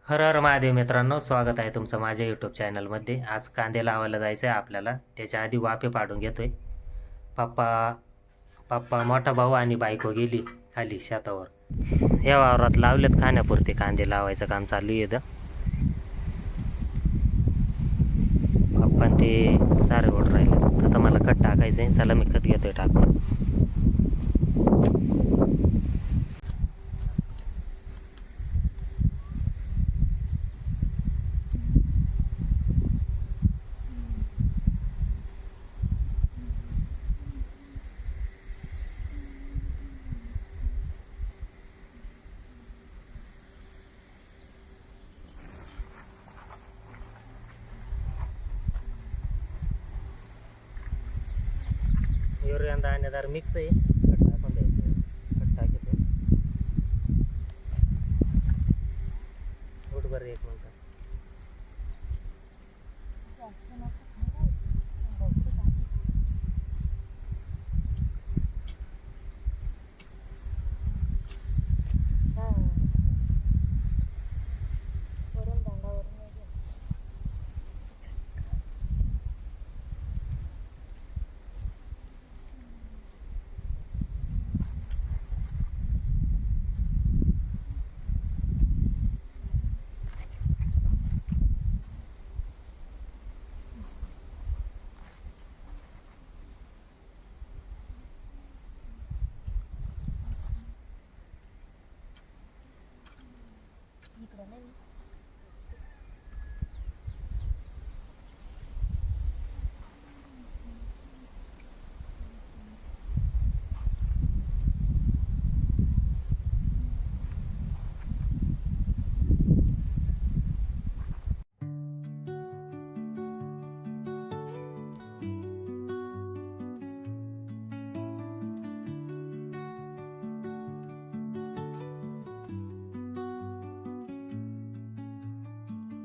हर हर महादेव मित्रांनो, स्वागत आहे तुमचं माझ्या यूट्यूब चॅनलमध्ये. आज कांदे लावायला जायचं आहे आपल्याला. त्याच्या आधी वाफे पाडून घेतोय. पप्पा पप्पा मोठा भाऊ आणि बायको गेली खाली शेतावर. या वावरात लावलेत खाण्यापुरते कांदे लावायचं काम चालू आहे. पप्पा ते सारे ओढ राहिले. आता मला खत टाकायचं आहे. चला मी खत घेतोय टाकून. युरिया दाणेदार मिक्स आहे. खत टाकून द्यायचं. खत टाकायचं. गुडभर 1 minute.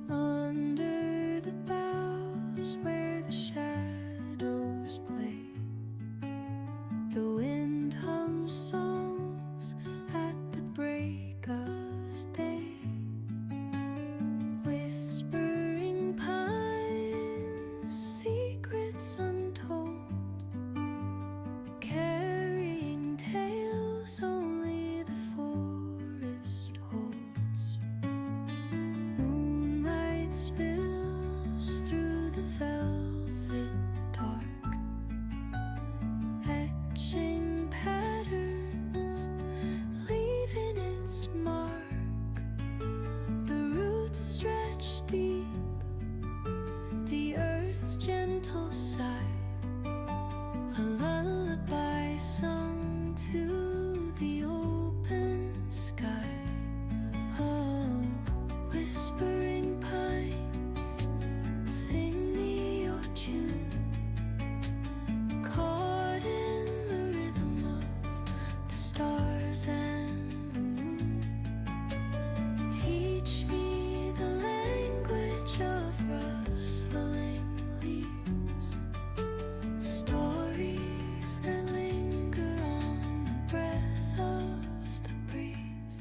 Under the boughs where the shadows play, the wind hums songs at the break of day. Whispering pines, secrets untold, carrying tales only the forest holds. Moonlight spills through the velvet dark, etching patterns, leaving its mark. The roots stretch deep, the earth's gentle sigh, a lullaby sung to the open sky. Oh, whispering pines, sing me your tune, caught in the rhythm of the stars and the moon. Teach me the language of rustling leaves, stories that linger on the breath of the breeze.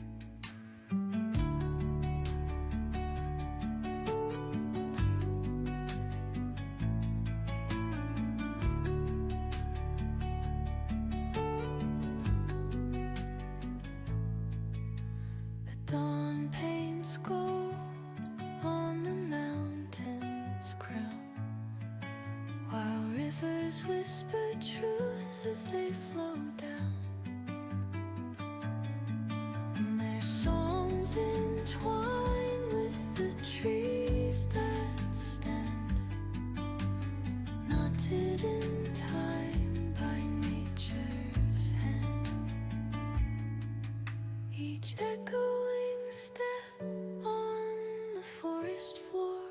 The dawn paints gold on the mountain's crown, while rivers whisper truth as they flow down. And their songs entwine with the trees that stand, knotted in time by nature's hand. Each echoing step on the forest floor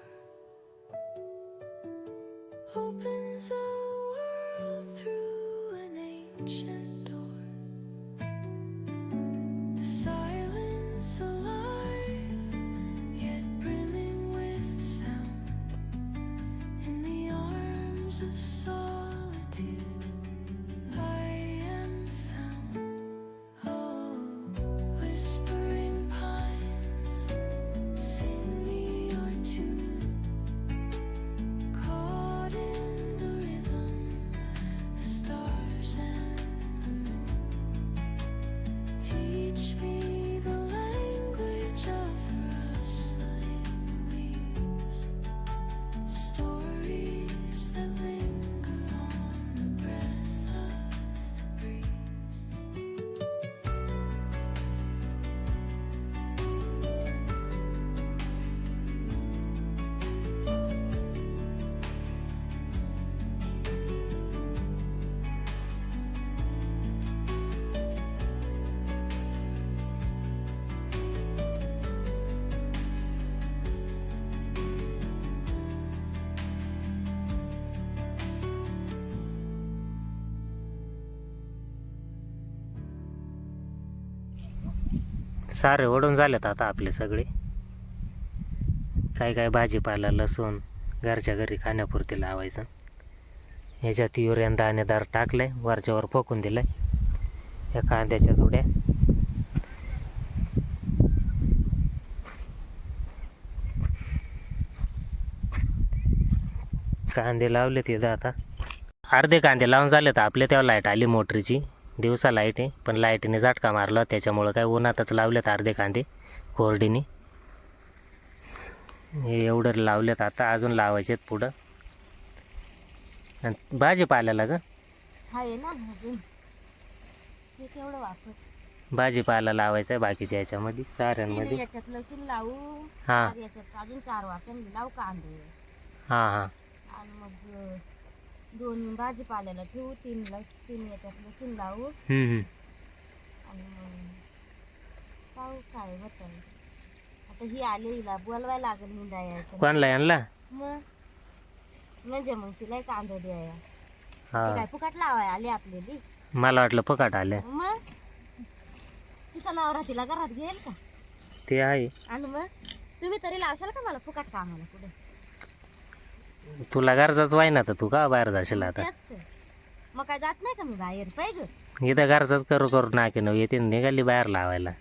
opens a world through an ancient door. The silence alive सारे ओढून झालेत आता आपले सगळे. काय काय भाजीपाला लसूण घरच्या घरी खाण्यापुरती लावायचं. ह्याच्यात युरियन दाणेदार टाकलंय, वरच्यावर फोकून दिलंय. या कांद्याच्या जुड्या कांदे लावले तिथं आता. अर्धे कांदे लावून झाले तर आपले तेव्हा लाईट आली मोटरीची. दिवसा लाईट आहे पण लाईटीने झटका मारला, त्याच्यामुळं काय उन्हातच लावलेत अर्धे कांदे कोरडीने. हे एवढं लावलेत आता, अजून लावायचेत पुढं. आणि भाजीपाल्याला ग आहे ना अजून हे केवढं वापर. भाजीपाला लावायचा आहे बाकीच्या याच्यामध्ये तीन साऱ्यांमध्ये. याच्यात लसूण लावू, हां चार याच्यात अजून 4 वाटण लावू कांदे, हां हां आणि मग 2 भाजीपाल्याला ठेवू, 3 याच्यात लसूण लावू, आणि मग पाहू काय होतं. आता ही आले, हिला बोलवायला लागेल निंदा यायचं. कोणला यांना? मग म्हणजे मग तिला कांदा द्याया. ती हां काय फुकट लावाय आली आपल्याली. मला वाटलं फुकट आलं. मग तिचा नवरा तिला घरात घेईल का? ते आहे. आणि मग तुम्ही तरी लावशाल का मला फुकट कामाला कुठे? तुला गरजाच वाय ना, तर तू का बाहेर जाशील आता? तेच तर. मग काय जात नाही का मी बाहेर पाहिजे? इथं गरजाच करू करू नाकी न येते, निघाली बाहेर लावायला.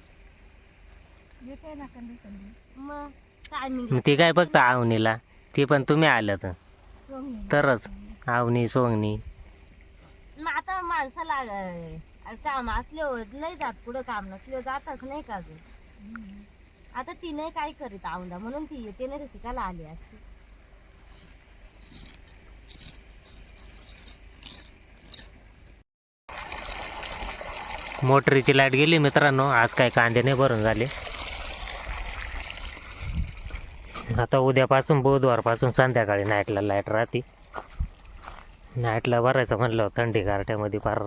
मग टायमिंग मग ती काय फक्त आवनीला, ती पण तुम्ही आल्या तरच. आवनी सोंगणी मग आता माणसाला काम असल्यावर नाही जात, पुढं काम नसल्यावर जातच नाही का ग? आता ती नाही काय करीत आवला, म्हणून ती येते नाही, ती काला आली असती. मोटरीची लाईट गेली मित्रांनो. आज काय कांदे नाही भरून झाले. आता उद्यापासून बुधवारपासून संध्याकाळी नाईटला लाईट राहते. नाईटला भरायचं म्हणलं थंडी गारठ्यामध्ये फार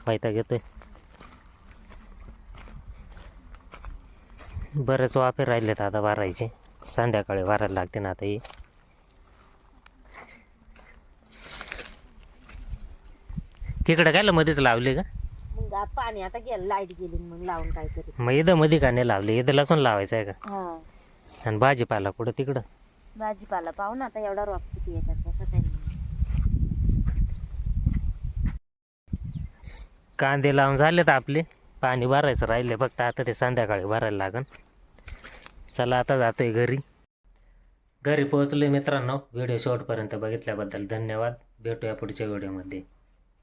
पैता घेतोय. बरेच वाफे राहिलेत आता भरायचे, संध्याकाळी भरायला लागते ना आता. ही तिकडं काय मध्येच लावले का? मग पाणी आता गेलं, लाईट गेली, मग लावून काय करीत. मग इथं मध्ये का नाही लावले? इथं लसूण लावायचं आहे का? हा, आणि भाजीपाला कुठं तिकडं? भाजीपाला पाहू ना आता, एवढा रोप किती येतात कसं काही. कांदे लावून झालेत आपले, पाणी भरायचं राहिले फक्त. आता ते संध्याकाळी भरायला लागन. चला आता जातोय घरी. घरी पोहोचलोय मित्रांनो. व्हिडिओ शेवटपर्यंत बघितल्याबद्दल धन्यवाद. भेटूया पुढच्या व्हिडिओमध्ये.